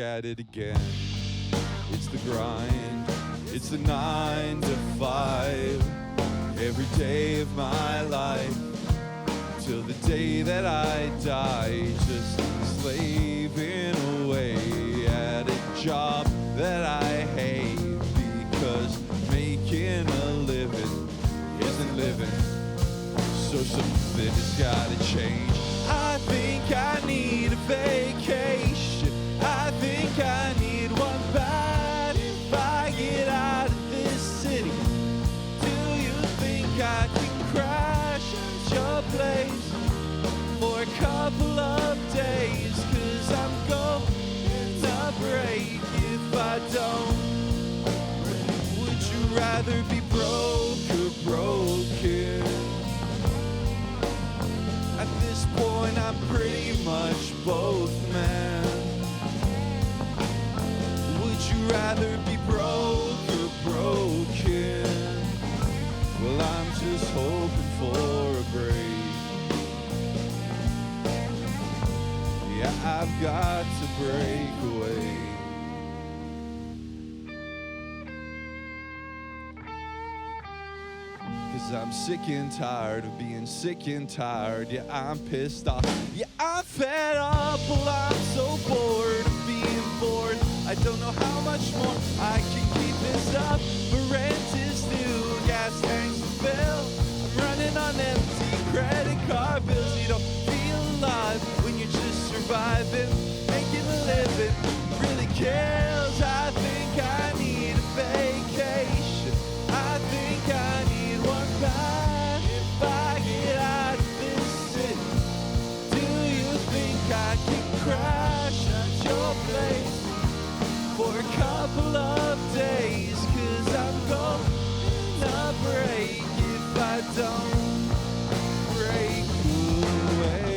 at it again. It's the grind, it's the 9 to 5, every day of my life, till the day that I die, just slaving away at a job that I hate, because making a living isn't living, so something has gotta change. I think I need a vacation, I think I need one bite if I get out of this city. Do you think I can crash at your place for a couple of days? 'Cause I'm going to break if I don't. Would you rather be broke or broken? At this point I'm pretty much both, man. Would you rather be broke or broken? Well, I'm just hoping for a break. Yeah, I've got to break away. I'm sick and tired of being sick and tired. Yeah, I'm pissed off. Yeah, I'm fed up. Well, I'm so bored of being bored. I don't know how much more I can keep this up. But rent is due, gas tanks to fill. I'm running on empty credit card bills. You don't feel alive when you're just surviving. Making a living really kills. I think I need a vacation. I think I need one bite if I get out of this city. Do you think I can crash at your place for a couple of days? 'Cause I'm going to break if I don't break away.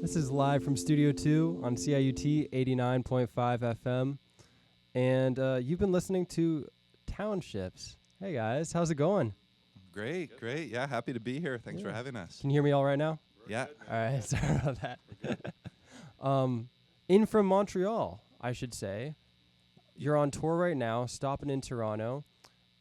This is live from Studio 2 on CIUT 89.5 FM. And you've been listening to Townships. Hey, guys. How's it going? Great, great. Yeah, happy to be here. Thanks for having us. Can you hear me all right now? Yeah. All right. Sorry about that. In from Montreal, I should say. You're on tour right now, stopping in Toronto.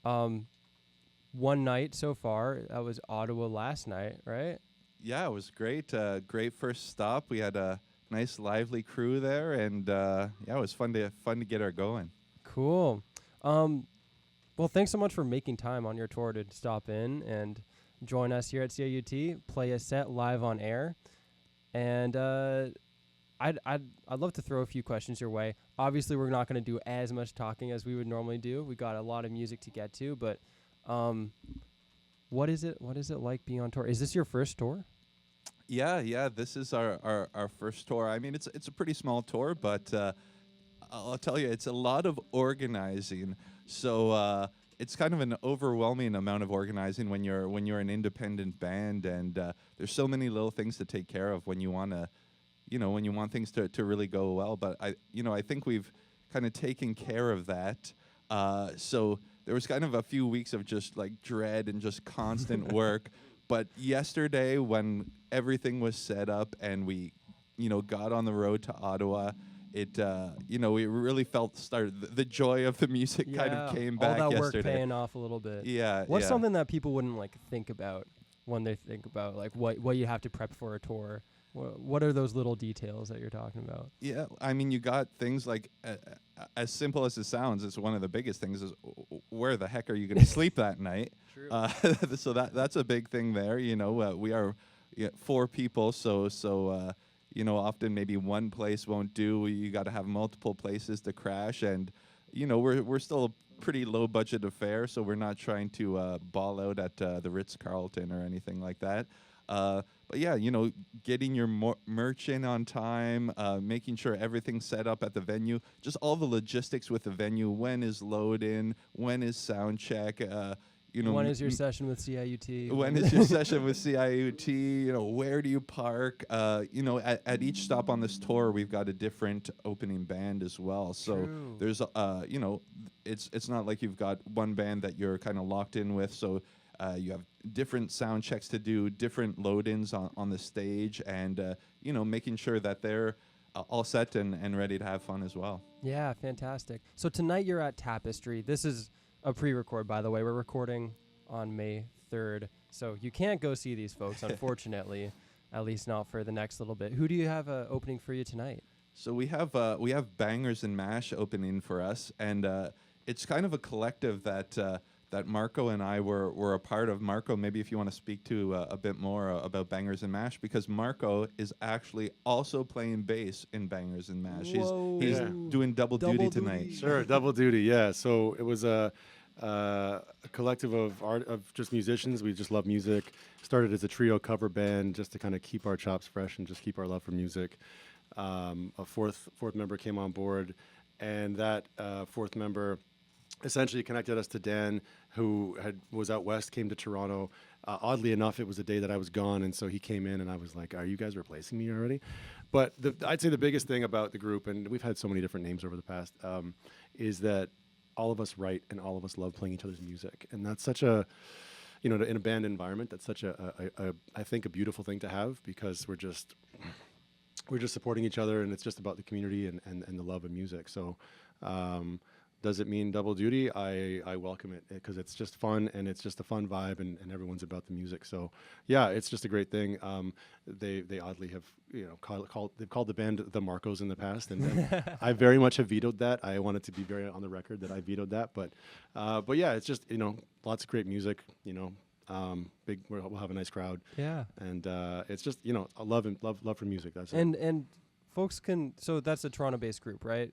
One night so far. That was Ottawa last night, right? Yeah, it was great. Great first stop. We had a nice, lively crew there, and yeah, it was fun to get her going. Cool. Well, thanks so much for making time on your tour to stop in and join us here at CIUT, play a set live on air, and I'd love to throw a few questions your way. Obviously, we're not going to do as much talking as we would normally do. We got a lot of music to get to, but what is it like being on tour? Is this your first tour? Yeah. This is our first tour. I mean, it's a pretty small tour, but I'll tell you, it's a lot of organizing. So it's kind of an overwhelming amount of organizing when you're an independent band, and there's so many little things to take care of when you want things to really go well. But I think we've kind of taken care of that. So there was kind of a few weeks of just like dread and just constant work. But yesterday, when everything was set up and we, got on the road to Ottawa, we really felt the joy of the music kind of came back yesterday. All that work paying off a little bit. Yeah. What's something that people wouldn't think about when they think about what you have to prep for a tour? What are those little details that you're talking about? Yeah, I mean, you got things like as simple as it sounds. It's one of the biggest things is where the heck are you going to sleep that night? True. So that's a big thing there. We are 4 people, so often maybe one place won't do. You got to have multiple places to crash, and we're still a pretty low budget affair, so we're not trying to ball out at the Ritz-Carlton or anything like that. But yeah, getting your merch in on time, making sure everything's set up at the venue, just all the logistics with the venue. When is load in? When is sound check? When is your session with CIUT? When is your session with CIUT? Where do you park? At each stop on this tour, we've got a different opening band as well. So True. there's, it's not like you've got one band that you're kind of locked in with. So you have different sound checks to do, different load-ins on the stage, and making sure that they're all set and ready to have fun as well. Yeah, fantastic. So tonight you're at Tapestry. This is a pre-record, by the way. We're recording on May 3rd, so you can't go see these folks, unfortunately, at least not for the next little bit. Who do you have opening for you tonight? So we have Bangers and Mash opening for us, and it's kind of a collective that Marco and I were a part of. Marco, maybe if you want to speak to a bit more about Bangers and Mash, because Marco is actually also playing bass in Bangers and Mash. Whoa. He's Yeah. doing double duty tonight. duty. Sure, double duty. Yeah. So it was a collective of just musicians. We just love music. Started as a trio cover band just to kind of keep our chops fresh and just keep our love for music. A fourth member came on board, and that fourth member essentially connected us to Dan, who was out west, came to Toronto. Oddly enough, it was the day that I was gone, and so he came in, and I was like, "Are you guys replacing me already?" But I'd say the biggest thing about the group, and we've had so many different names over the past, is that all of us write and all of us love playing each other's music, and that's such a, in a band environment, that's such I think a beautiful thing to have, because we're just supporting each other, and it's just about the community and the love of music. So. Does it mean double duty? I welcome it, because it's just fun, and it's just a fun vibe, and everyone's about the music. So yeah, it's just a great thing. They oddly have they've called the band the Marcos in the past, and I very much have vetoed that. I wanted to be very on the record that I vetoed that, but yeah, it's just lots of great music. We'll have a nice crowd. Yeah. And it's just a love for music. That's it. And folks so that's a Toronto-based group, right?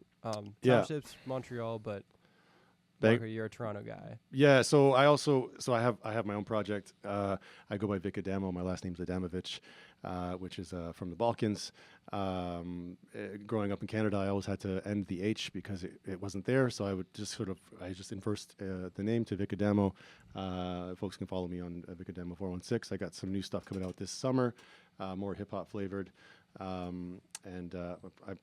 Yeah. Townships, Montreal, but Bang- Marco, you're a Toronto guy. Yeah, so I have my own project. I go by Vic Adamo. My last name's Adamovich, which is from the Balkans. Growing up in Canada, I always had to end the H because it wasn't there. So I would just inversed the name to Vic Adamo. Folks can follow me on Vic Adamo 416. I got some new stuff coming out this summer, more hip hop flavored, and I've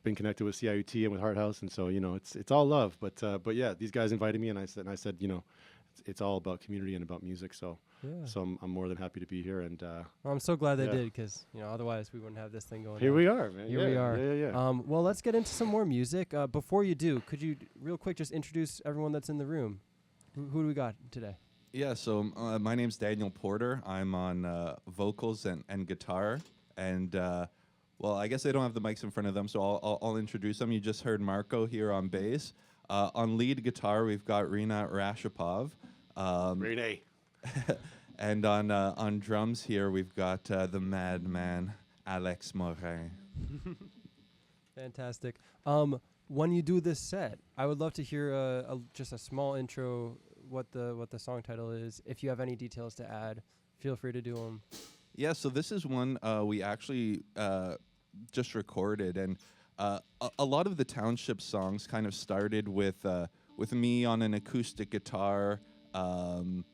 been connected with CIUT and with Heart House, and so it's all love. But yeah, these guys invited me, and I said it's all about community and about music. So Yeah. so I'm more than happy to be here. And Well, I'm so glad they Yeah. did, because otherwise we wouldn't have this thing going. here on. we are, man. Here yeah, we are. Yeah. Well, let's get into some more music. Before you do, could you real quick just introduce everyone that's in the room? Who do we got today? Yeah, so my name's Daniel Porter. I'm on vocals and guitar, and well, I guess they don't have the mics in front of them, so I'll introduce them. You just heard Marco here on bass. On lead guitar, we've got Rina Rashapov. Renee. And on drums here, we've got the madman, Alex Morin. Fantastic. When you do this set, I would love to hear just a small intro, what the song title is. If you have any details to add, feel free to do them. Yeah, so this is one we actually just recorded, and a lot of the Township songs kind of started with me on an acoustic guitar, and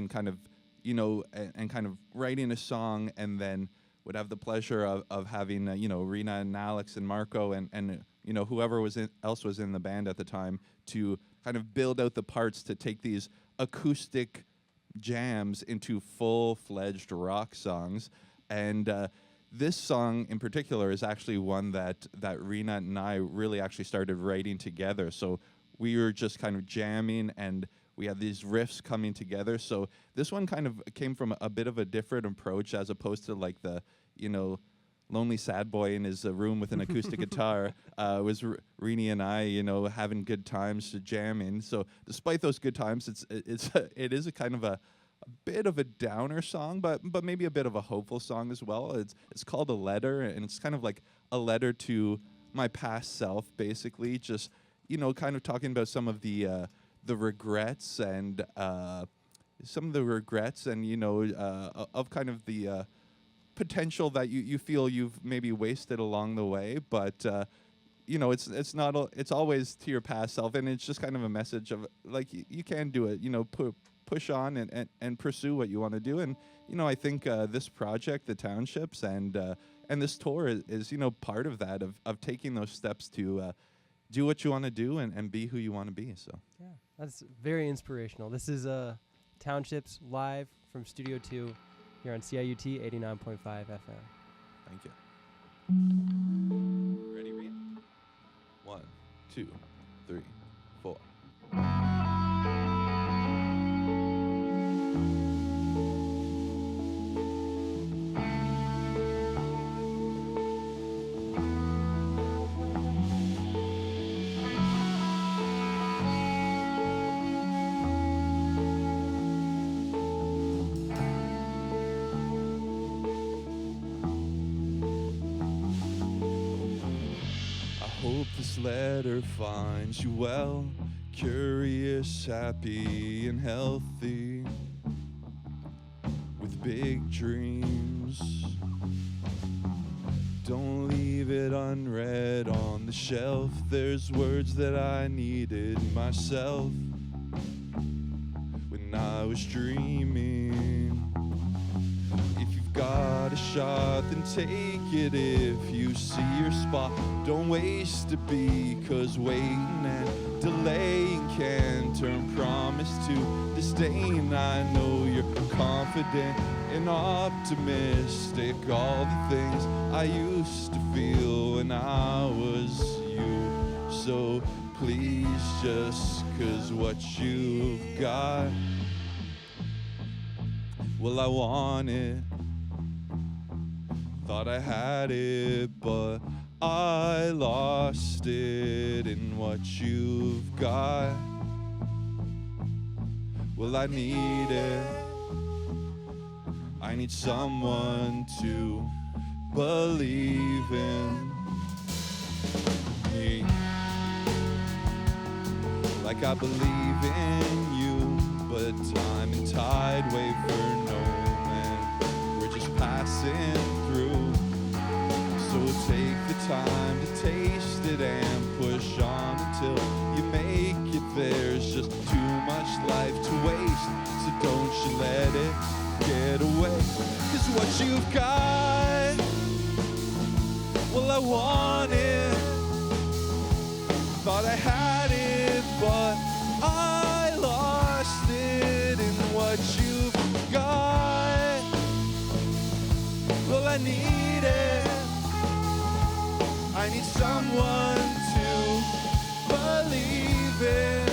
kind of writing a song, and then would have the pleasure of having Rina and Alex and Marco and whoever else was in the band at the time to kind of build out the parts to take these acoustic jams into full-fledged rock songs. And this song in particular is actually one that Rina and I really actually started writing together. So we were just kind of jamming, and we had these riffs coming together. So this one kind of came from a bit of a different approach, as opposed to like the lonely sad boy in his room with an acoustic guitar. Was Rini and I, having good times to jamming. So despite those good times, it is a kind of a bit of a downer song, but maybe a bit of a hopeful song as well. It's called A Letter, and it's kind of like a letter to my past self, basically. Just kind of talking about some of the regrets and of kind of the potential that you feel you've maybe wasted along the way, but it's always to your past self, and it's just kind of a message of like you can do it. Push on and pursue what you want to do. And I think this project, the Townships, and this tour is part of that, of taking those steps to do what you want to do and be who you want to be. So yeah, that's very inspirational. This is Townships live from Studio 2 here on CIUT 89.5 FM. Thank you. Ready, Reed? 1, 2, 3, 4. Hope this letter finds you well, curious, happy, and healthy, with big dreams. Don't leave it unread on the shelf. There's words that I needed myself when I was dreaming. If you've got a shot, then take it. If you see your spot, don't waste it, because waiting and delaying can turn promise to disdain. I know you're confident and optimistic, all the things I used to feel when I was you. So please, just 'cause what you've got, well, I want it. Thought I had it, but I lost it in what you've got. Well, I need it. I need someone to believe in me, like I believe in you. But time and tide wait for no man. We're just passing through. So take the time to taste it and push on until you make it. There's just too much life to waste, so don't you let it get away. 'Cause what you've got, well, I want it. Thought I had it, but I lost it in what you've got. Well, I need it. I need someone to believe in.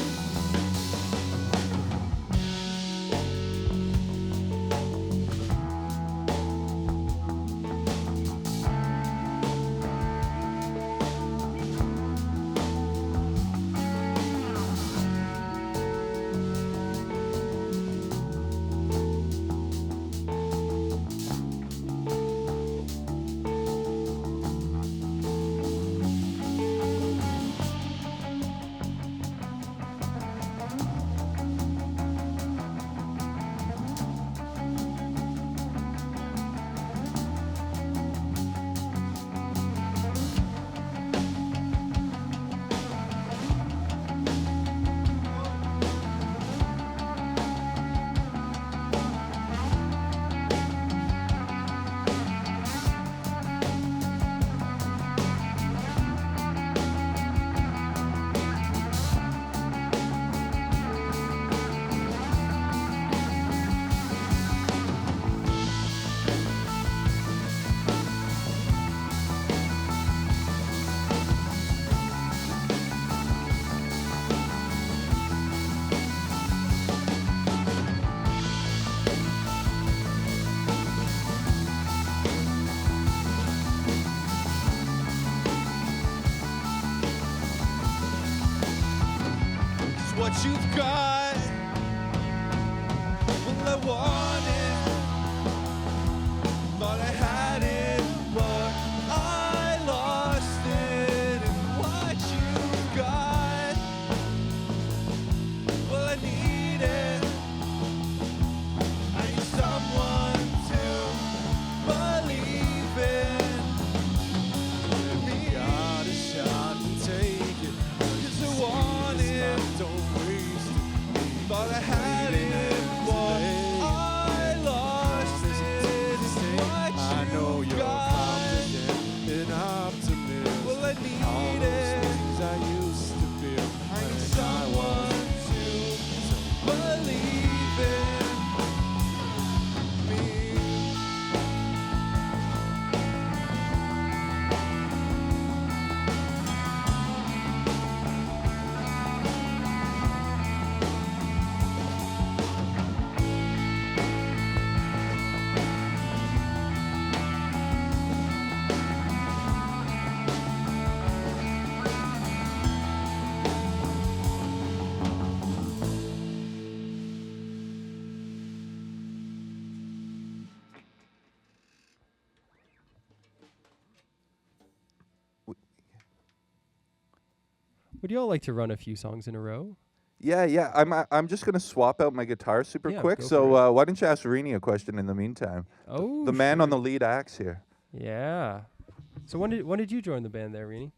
wanted, thought I had it, but I lost it. And what you got, well, I need it. I need someone to believe in. Let me got a shot and take it, 'cause I want it. Don't waste it. Thought I had it, but I lost it. And what I know you you're got, confident and optimist. well, I All need those it. things I used to feel I need when someone to believe in me. Would you all like to run a few songs in a row? Yeah. I'm just gonna swap out my guitar super Yeah, quick. go for So why don't you ask Rini a question in the meantime? Oh, The man on sure. the lead axe here. Yeah. So when did you join the band there, Rini?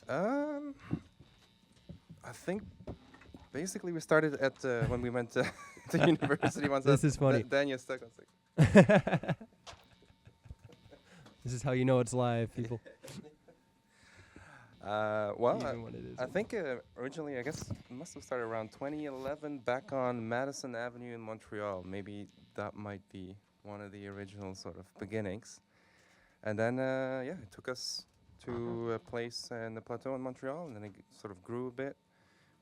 I think basically we started at when we went to university once. This is funny. Daniel stuck on six. This is how you know it's live, people. Well, Even when it I isn't. think originally, I guess it must have started around 2011 back on Madison Avenue in Montreal. Maybe that might be one of the original sort of beginnings. And then, it took us to a place in the plateau in Montreal, and then it sort of grew a bit.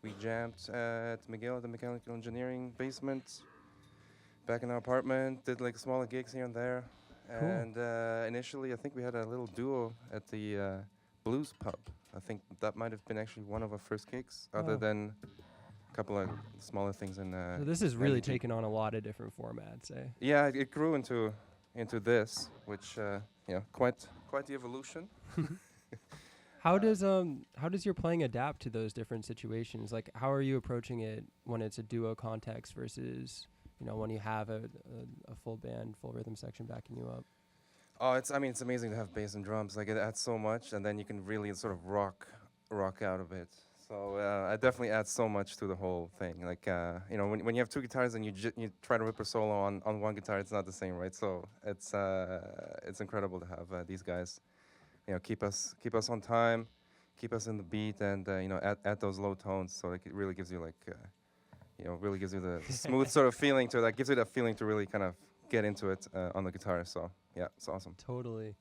We jammed at McGill, the mechanical engineering basement, back in our apartment, did like smaller gigs here and there. Cool. And initially, I think we had a little duo at the Blues Pub. I think that might have been actually one of our first gigs, other Oh. than a couple of smaller things in. So this is really energy. taking on a lot of different formats, eh? Yeah, it grew into this, which quite the evolution. How does your playing adapt to those different situations? Like, how are you approaching it when it's a duo context versus, when you have a full band, full rhythm section backing you up? Oh, it's amazing to have bass and drums. Like it adds so much, and then you can really sort of rock out a bit. So it definitely adds so much to the whole thing. Like when you have two guitars and you try to rip a solo on one guitar, it's not the same, right? So it's incredible to have these guys, keep us on time, keep us in the beat, and at those low tones. So it really gives you really gives you the smooth sort of feeling to it. That gives you that feeling to really kind of get into it on the guitar. So yeah, it's awesome. Totally.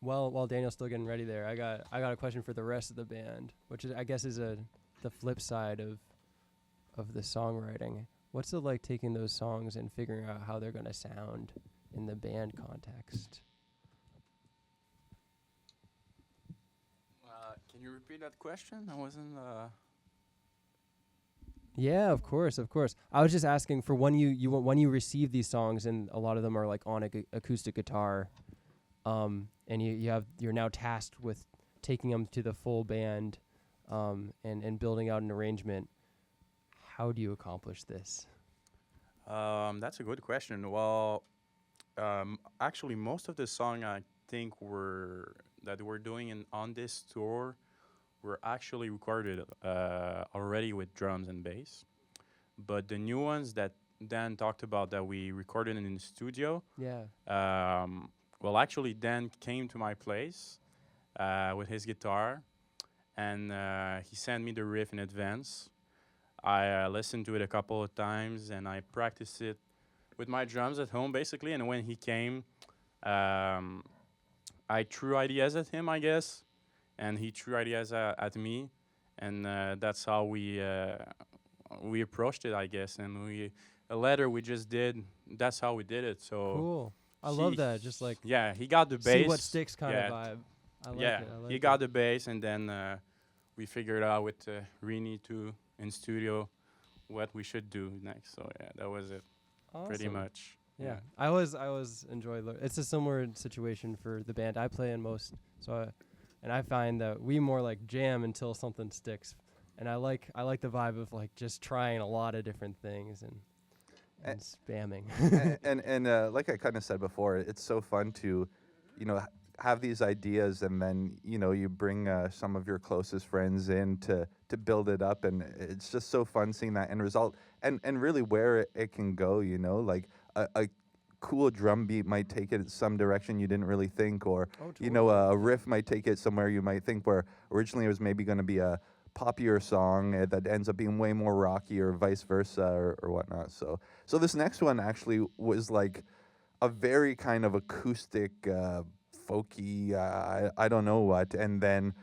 While Daniel's still getting ready there, I got a question for the rest of the band, which is, I guess, is the flip side of the songwriting. What's it like taking those songs and figuring out how they're gonna sound in the band context? Can you repeat that question? I wasn't. Yeah, of course. I was just asking for when you receive these songs, and a lot of them are like on acoustic guitar, and you're now tasked with taking them to the full band, and building out an arrangement. How do you accomplish this? That's a good question. Well, actually, most of the song I think we're doing on this tour were actually recorded already with drums and bass. But the new ones that Dan talked about that we recorded in the studio, Yeah. well, actually, Dan came to my place with his guitar, and he sent me the riff in advance. I listened to it a couple of times, and I practiced it with my drums at home, basically. And when he came, I threw ideas at him, I guess, and he threw ideas at me, and that's how we approached it, I guess. And a letter we just did. That's how we did it. So Cool. I love that. Just like yeah, he got the bass. see what sticks kind of vibe. I like yeah, it. I like he it. got the bass, and then we figured out with Rini too in studio what we should do next. So yeah, that was it. pretty Awesome. much. Yeah, I always enjoy. It's a similar situation for the band I play in most. And I find that we more like jam until something sticks, and I like the vibe of like just trying a lot of different things and spamming. and like I kind of said before, it's so fun to, have these ideas, and then you bring some of your closest friends in to build it up, and it's just so fun seeing that end result, and really where it can go. Like a cool drum beat might take it some direction you didn't really think, or a riff might take it somewhere you might think where originally it was maybe going to be a poppier song that ends up being way more rocky, or vice versa, or whatnot. So this next one actually was like a very kind of acoustic, folky, I don't know what, and then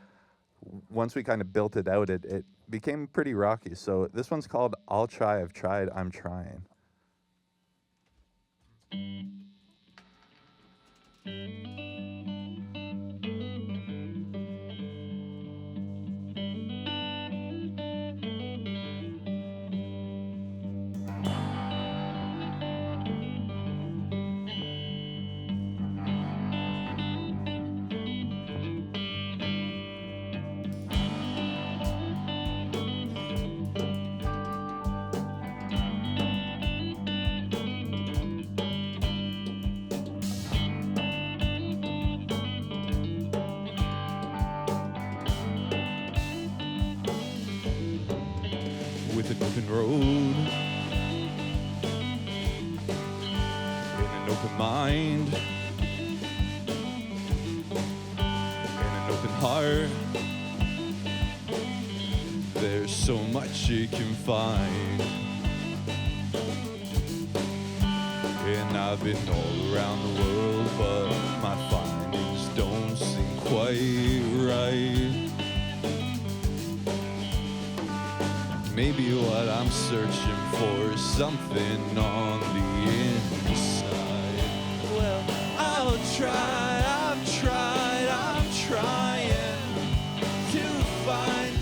once we kind of built it out, it became pretty rocky. So this one's called I'll Try, I've Tried, I'm Trying. With an open road and an open mind and an open heart, there's so much you can find. And I've been all around the world, but my findings don't seem quite right. Maybe what I'm searching for is something on the inside. Well, I'll try, I've tried, I'm trying to find,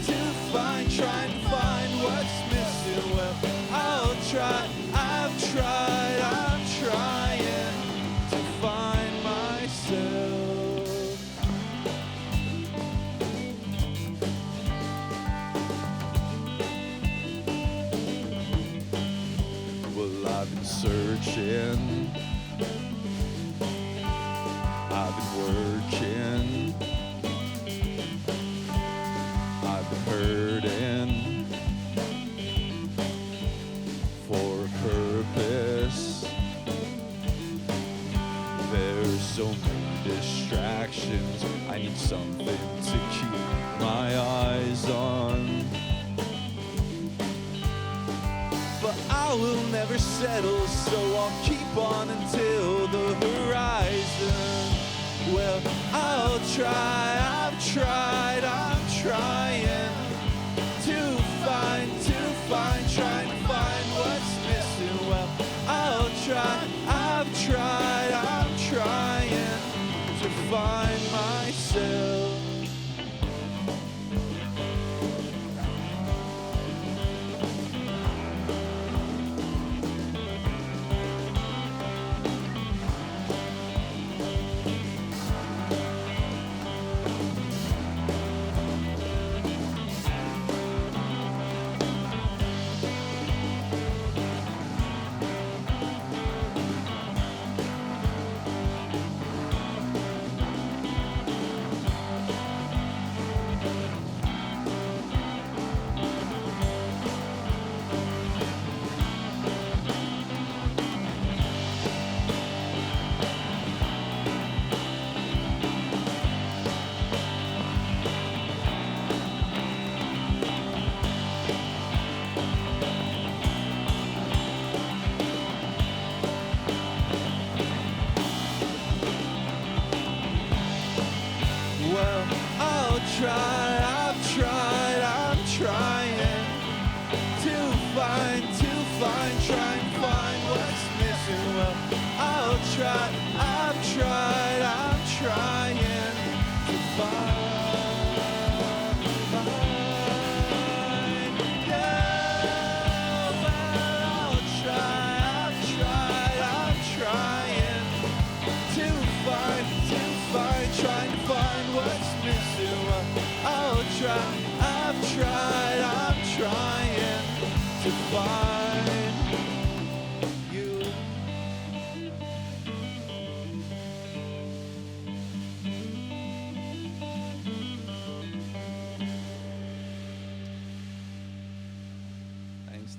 trying to find what's missing. Well, I'll try, I've tried, I'm trying to find myself. I've been searching, I've been working, I've been hurting for a purpose. There's so many distractions, I need something to keep my eyes on. But I will never settle, so I'll keep on until the horizon. Well, I'll try, I've tried, I'm trying to find, trying to find what's missing. Well, I'll try, I've tried, I'm trying to find myself.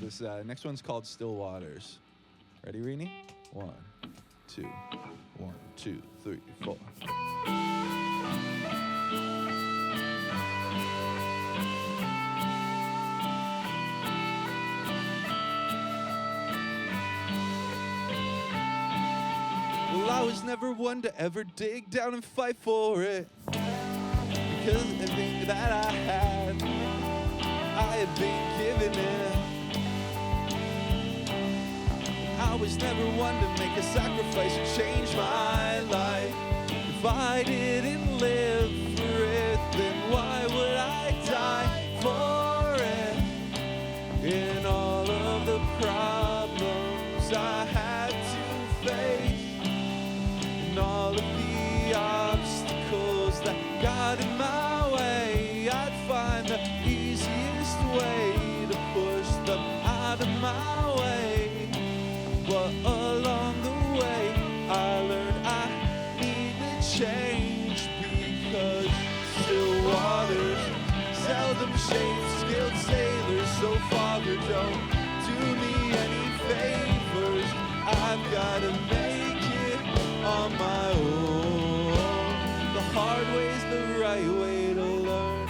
This next one's called Still Waters. Ready, Rini? 1, 2, 1, 2, 3, 4. Well, I was never one to ever dig down and fight for it, because everything that I had been given it. I was never one to make a sacrifice or change my life. If I didn't live for it, then why would I die for it? In all of the problems I had to face, and all of the obstacles that got in my way, I'd find the easiest way to push them out of my way. But along the way, I learned I need to change, because still waters seldom shaped skilled sailors. So Father, don't do me any favors. I've gotta make it on my own. The hard way's the right way to learn.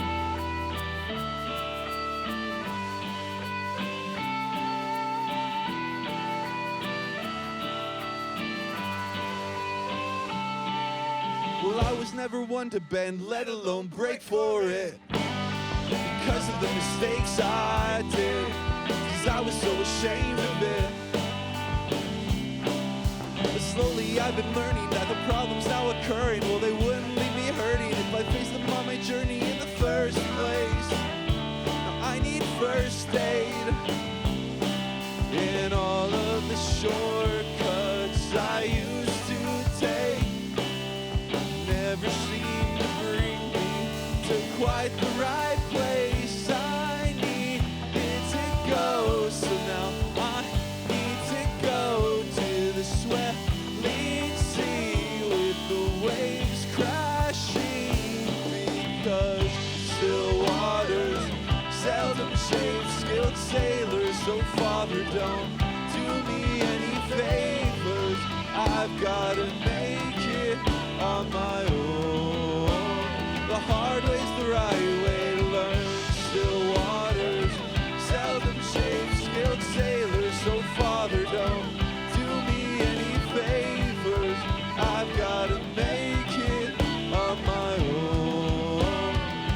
Well, I was never one to bend, let alone break for it, because of the mistakes I did, because I was so ashamed of it. But slowly I've been learning that the problems now occurring, well, they wouldn't leave me hurting if I faced them on my journey in the first place. Now I need first aid in all of the shortcuts I used to take. Never seemed to bring me to quite the right place I needed to go. So now I need to go to the swelling sea with the waves crashing, because still waters seldom shape skilled sailors. So Father, don't do me any favors. I've gotta make it on my own. The hard way's the right way to learn. Still waters seldom shape skilled sailors. So Father, don't do me any favors. I've gotta make it on my own.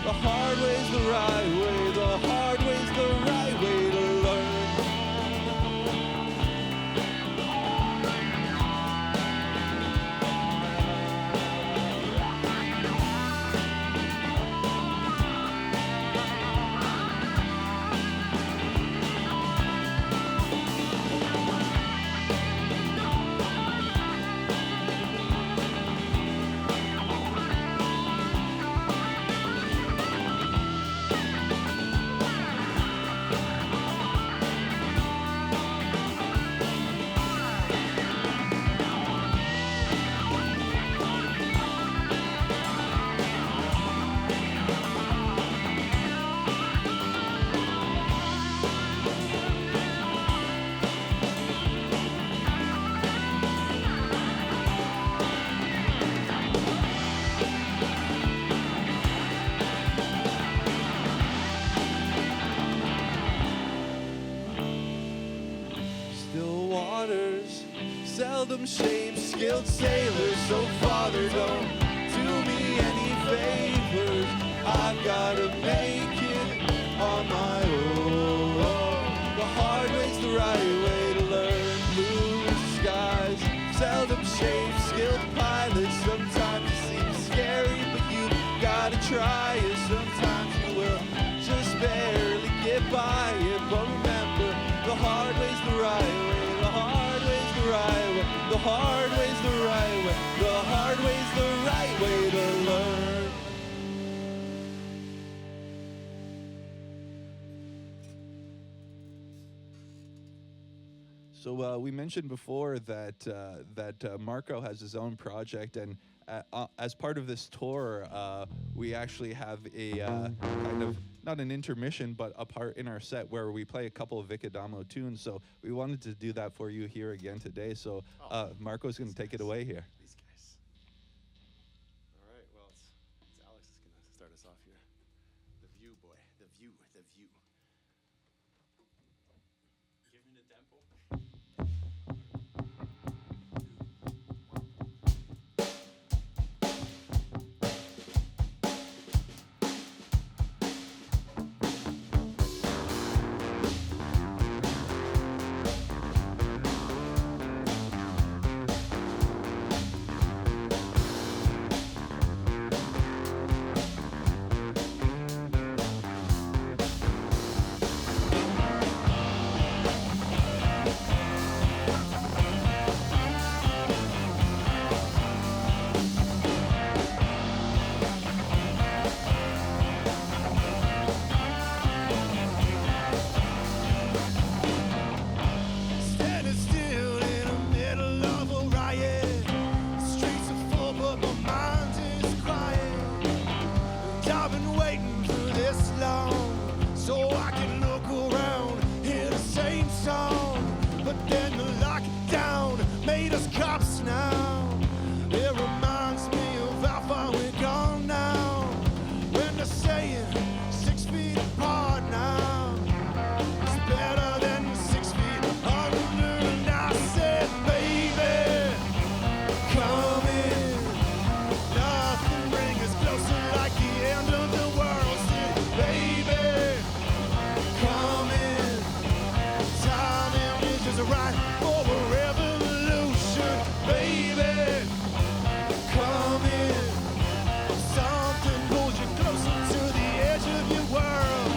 The hard way's the right way. The hard way's the right way to learn. Still waters seldom shape skilled sailors. So Father, don't do me any favors. I've gotta make it on my own. The hard way's the right way to learn. Blue skies seldom shape skilled pilots. Sometimes it seems scary, but you gotta try it. Sometimes you will just barely get by it. But remember, the hard way's the right way. The hard way's the right way. The hard way's the right way. The hard way's the right way to learn. So we mentioned before that Marco has his own project, and as part of this tour, we actually have a kind of not an intermission, but a part in our set where we play a couple of Vic Adamo tunes. So we wanted to do that for you here again today. So Marco's going to take it away here. These guys. All right, well, it's Alex is going to start us off here. The view, boy. The view, the view. Give me the tempo. Standing still in the middle of a riot. The streets are full, but my mind is quiet. And I've been waiting for this long, so I can look around, hear the same song. But then the lockdown made us cops now. It reminds me of how far we've gone now. When they're saying 6 feet apart now, it's better than 6 feet under. And I said, baby, come in. Nothing brings us closer like the end of the world. Said, baby, come in. Time is right for a revolution. Baby, come in. Something pulls you closer to the edge of your world.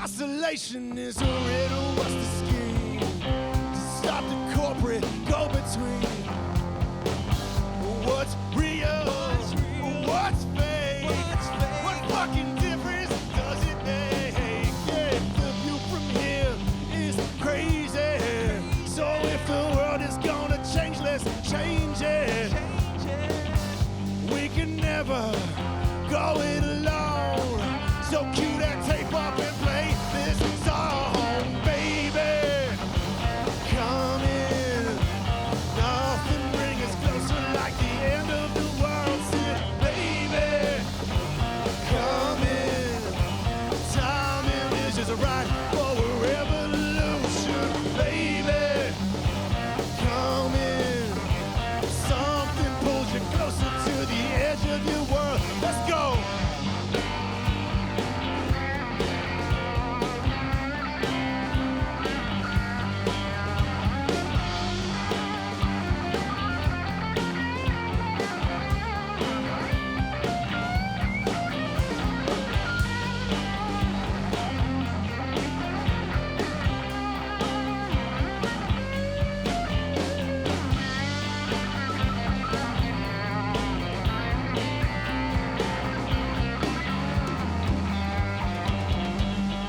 Isolation is a riddle. What's the scheme to stop the corporate go-between? What's real? What's fake? What fucking difference does it make? Yeah, the view from here is crazy. So if the world is gonna change, let's change it. We can never go it alone. So cue that tape up and play this song, baby. Come in. Nothing brings us closer like the end of the world. Said, baby, come in. Timing is just right for a revolution, baby. Come in. Something pulls you closer to the edge of your world. Let's go.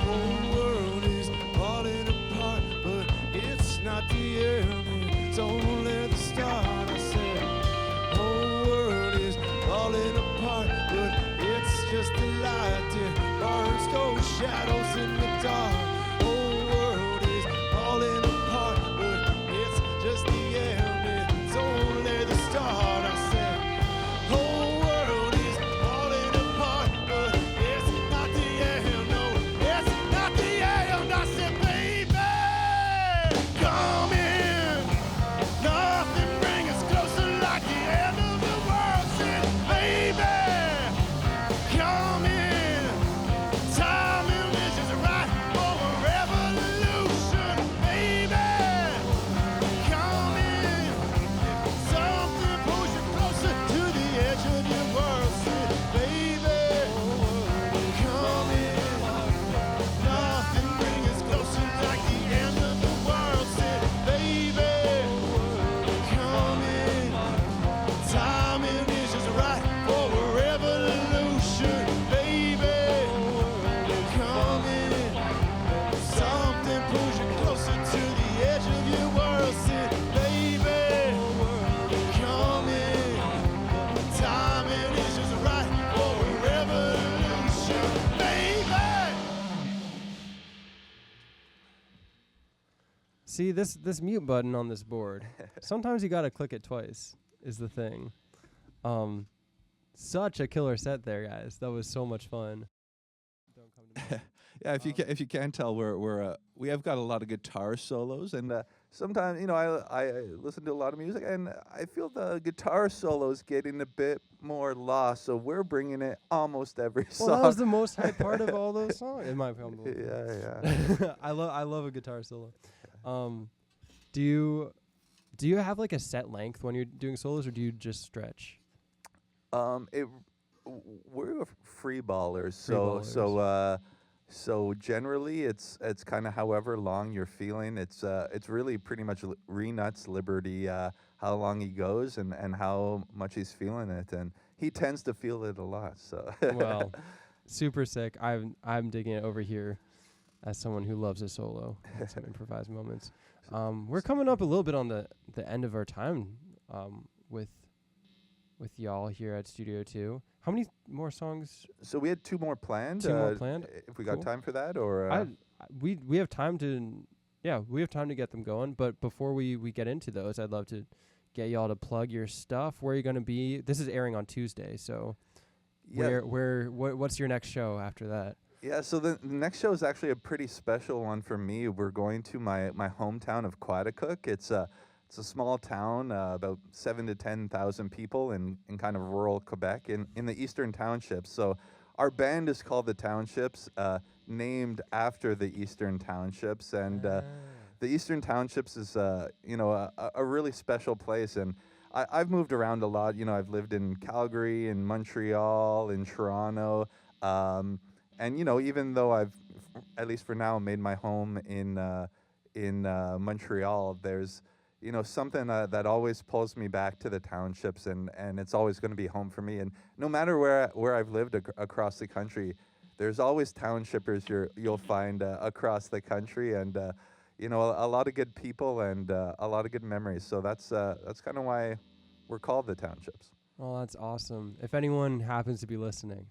Whole world is falling apart, but it's not the end. It's only the start. I said, whole world is falling apart, but it's just the light that burns those shadows in the dark. Whole world is falling apart, but it's just the end. It's only the start. I said, whole world is falling apart, but it's not the end. No, it's not the end. I said, baby, come in. Nothing brings us closer like the end of the world. Said, baby, come in. Timing is just right for a revolution, baby. Come in. Something pulls you closer to the edge of your world. Said, baby, come in. Nothing brings us closer like the end of the world. Said, baby, come in. Timing is just right for a revolution, baby. See this mute button on this board. Sometimes you gotta click it twice. Is the thing. Such a killer set there, guys. That was so much fun. Don't come to me. Yeah, if you can't tell, we have got a lot of guitar solos, and Sometimes, I listen to a lot of music, and I feel the guitar solos getting a bit more lost. So we're bringing it almost every Well, song. that was the most hype part of all those songs, in my humble opinion. Yeah. I love a guitar solo. Do you have like a set length when you're doing solos, or do you just stretch? We're free ballers, so generally it's kind of however long you're feeling. It's really pretty much Renuts Liberty how long he goes and how much he's feeling it, and he tends to feel it a lot. So Well, super sick. I'm digging it over here as someone who loves a solo and some improvised moments. We're coming up a little bit on the end of our time with y'all here at Studio 2. How many more songs? So we had 2 more planned. Two more planned? If we got Cool. time for that, or We have time to get them going. But before we get into those, I'd love to get y'all to plug your stuff. Where are you going to be? This is airing on Tuesday, so yeah. what's your next show after that? Yeah, so the next show is actually a pretty special one for me. We're going to my hometown of Quaticook. It's a small town, about 7,000 to 10,000 people in kind of rural Quebec in the Eastern Townships. So our band is called the Townships, named after the Eastern Townships. And the Eastern Townships is a really special place. And I've moved around a lot. I've lived in Calgary, in Montreal, in Toronto. And even though I've, at least for now, made my home in Montreal, there's something that always pulls me back to the Townships, and it's always going to be home for me. And no matter where I've lived across the country, there's always Townshippers you'll find across the country, and a lot of good people and a lot of good memories. So that's kind of why we're called the Townships. Oh, that's awesome. If anyone happens to be listening.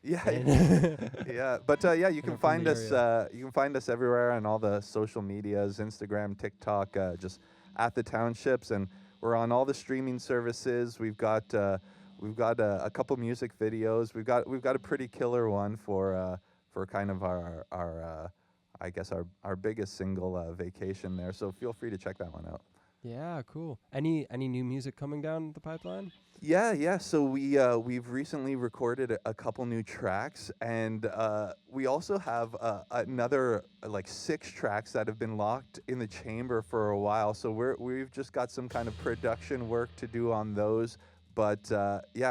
Yeah, And yeah, but you can up in find the us. You can find us everywhere on all the social medias: Instagram, TikTok, just at the Townships, and we're on all the streaming services. We've got a couple music videos. We've got a pretty killer one for kind of our I guess our biggest single, Vacation there. So feel free to check that one out. Yeah, cool. Any new music coming down the pipeline? Yeah. So we've recently recorded a couple new tracks, and we also have another 6 tracks that have been locked in the chamber for a while. So we've just got some kind of production work to do on those. But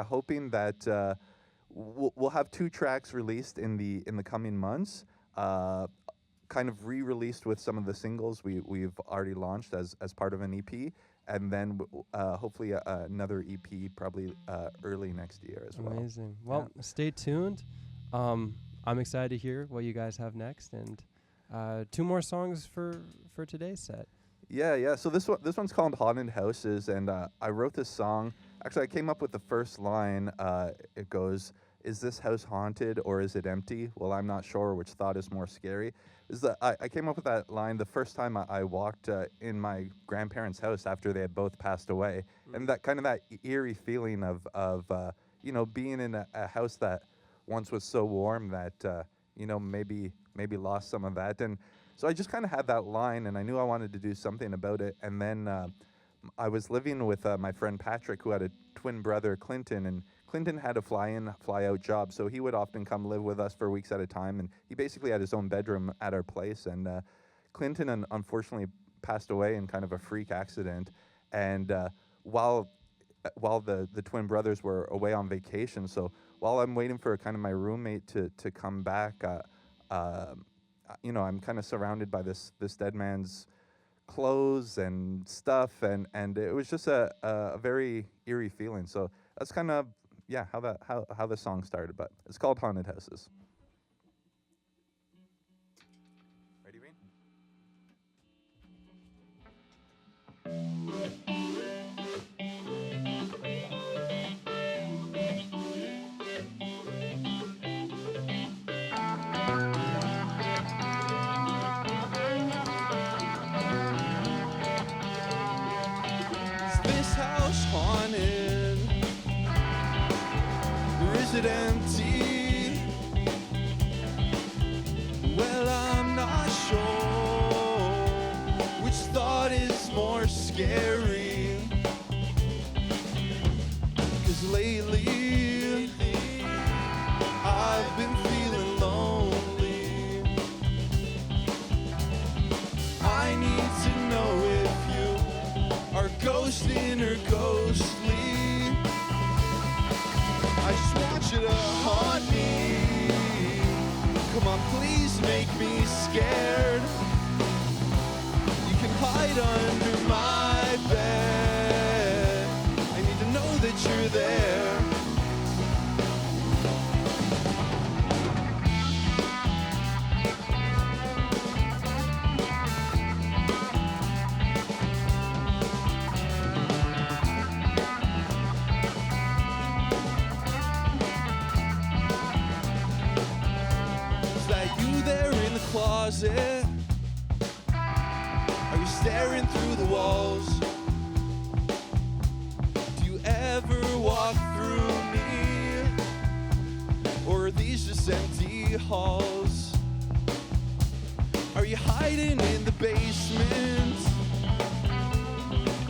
hoping that we'll have 2 tracks released in the coming months. Kind of re-released with some of the singles we've already launched as part of an EP, and then hopefully another EP probably early next year as well. Amazing. Well, stay tuned. I'm excited to hear what you guys have next, and 2 more songs for today's set. Yeah. So this one's called Haunted Houses, and I wrote this song. Actually, I came up with the first line. It goes, "Is this house haunted or is it empty? Well, I'm not sure which thought is more scary." I came up with that line the first time I walked in my grandparents' house after they had both passed away, and that kind of that eerie feeling of being in a house that once was so warm that maybe lost some of that. And so I just kind of had that line, and I knew I wanted to do something about it. And then I was living with my friend Patrick, who had a twin brother, Clinton, and Clinton had a fly-in, fly-out job, so he would often come live with us for weeks at a time, and he basically had his own bedroom at our place. And Clinton unfortunately passed away in kind of a freak accident. And while the twin brothers were away on vacation, so while I'm waiting for kind of my roommate to come back, I'm kind of surrounded by this dead man's clothes and stuff, and it was just a very eerie feeling. So that's kind of how the song started, but it's called Haunted Houses. Ready, Reen? please make me scared? You can hide under my bed. I need to know that you're there. Is that you there in the closet? Are you staring through the walls? Do you ever walk through me? Or are these just empty halls? Are you hiding in the basement?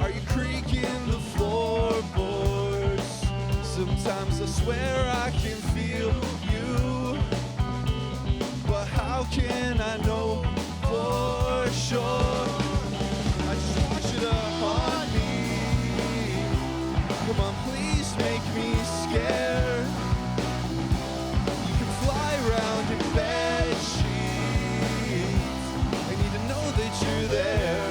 Are you creaking the floorboards? Sometimes I swear I can feel you, but how can I know for sure? I just want you to haunt me. Come on, please make me scared. You can fly around in bed sheets. I need to know that you're there.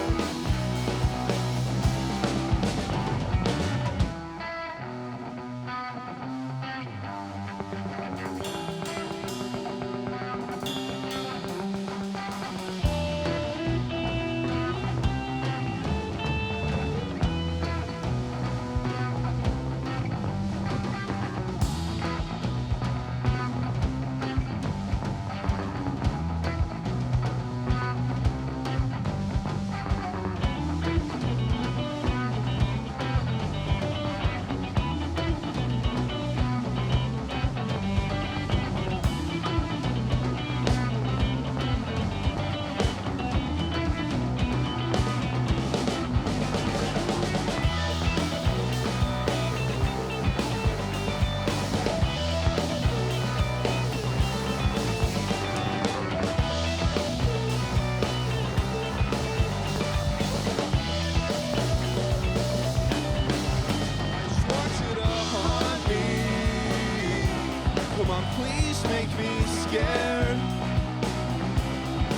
Come on, please make me scared.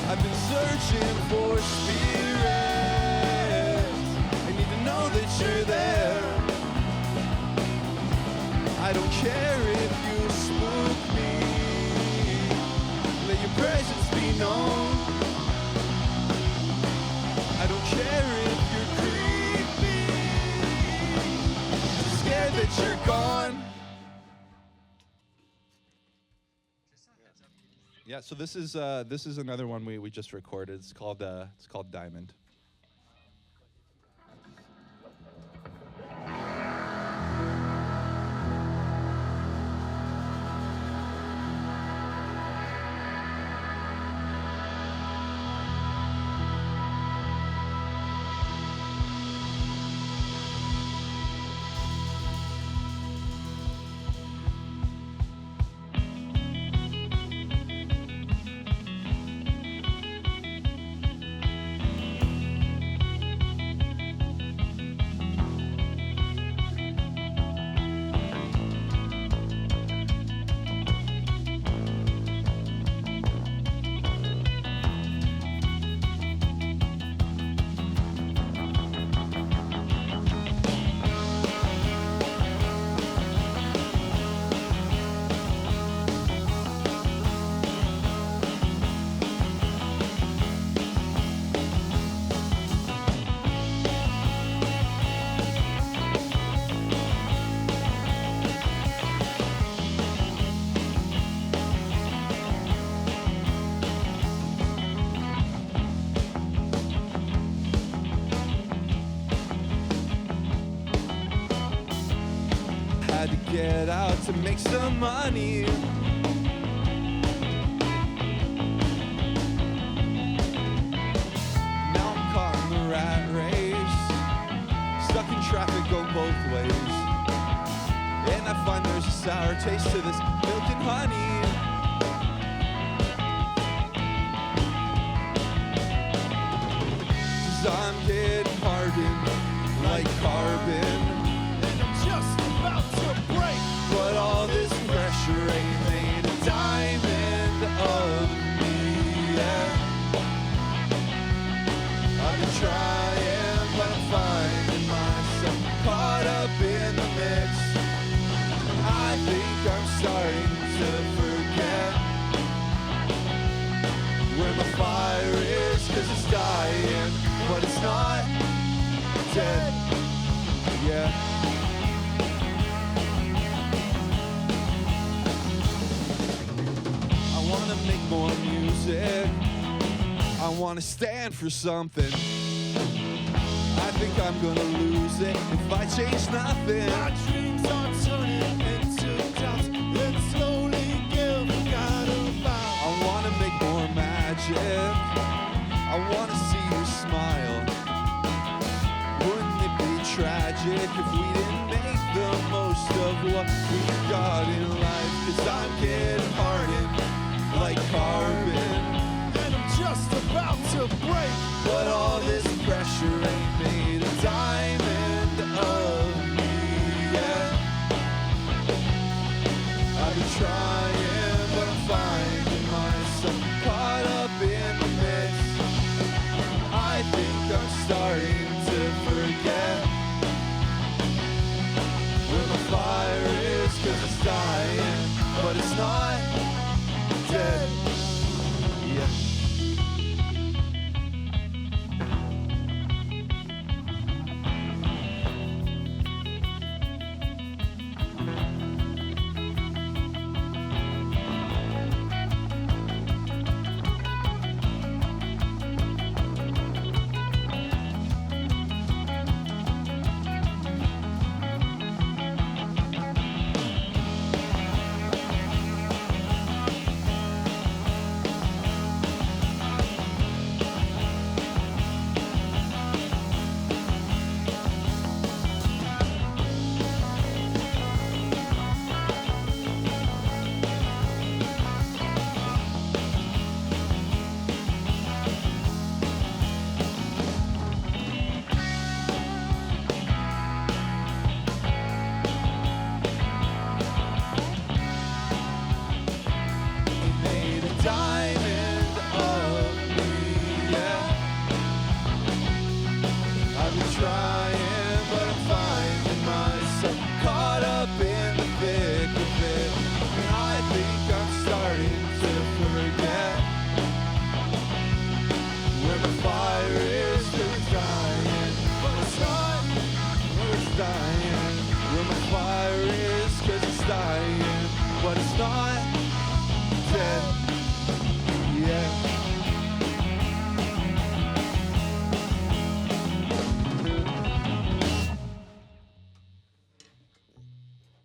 I've been searching for spirits. I need to know that you're there. I don't care if you spook me. Let your presence be known. I don't care if you're creepy. I'm scared that you're gone. Yeah, so this is another one we just recorded. It's called Diamond. Had to get out to make some money. Now I'm caught in the rat race, stuck in traffic going both ways. And I find there's a sour taste to this milk and honey. 'Cause I'm getting hardened like carbon, and I'm just about to break. But all this pressure ain't made a diamond of me. it's not dead. Yeah. I wanna make more music. I wanna stand for something. I think I'm gonna lose it if I change nothing. My dreams are turning into doubts and slowly get forgotten about. I wanna make more magic. I wanna see you smile. Wouldn't it be tragic if we didn't make the most of what we got in life? 'Cause I'm getting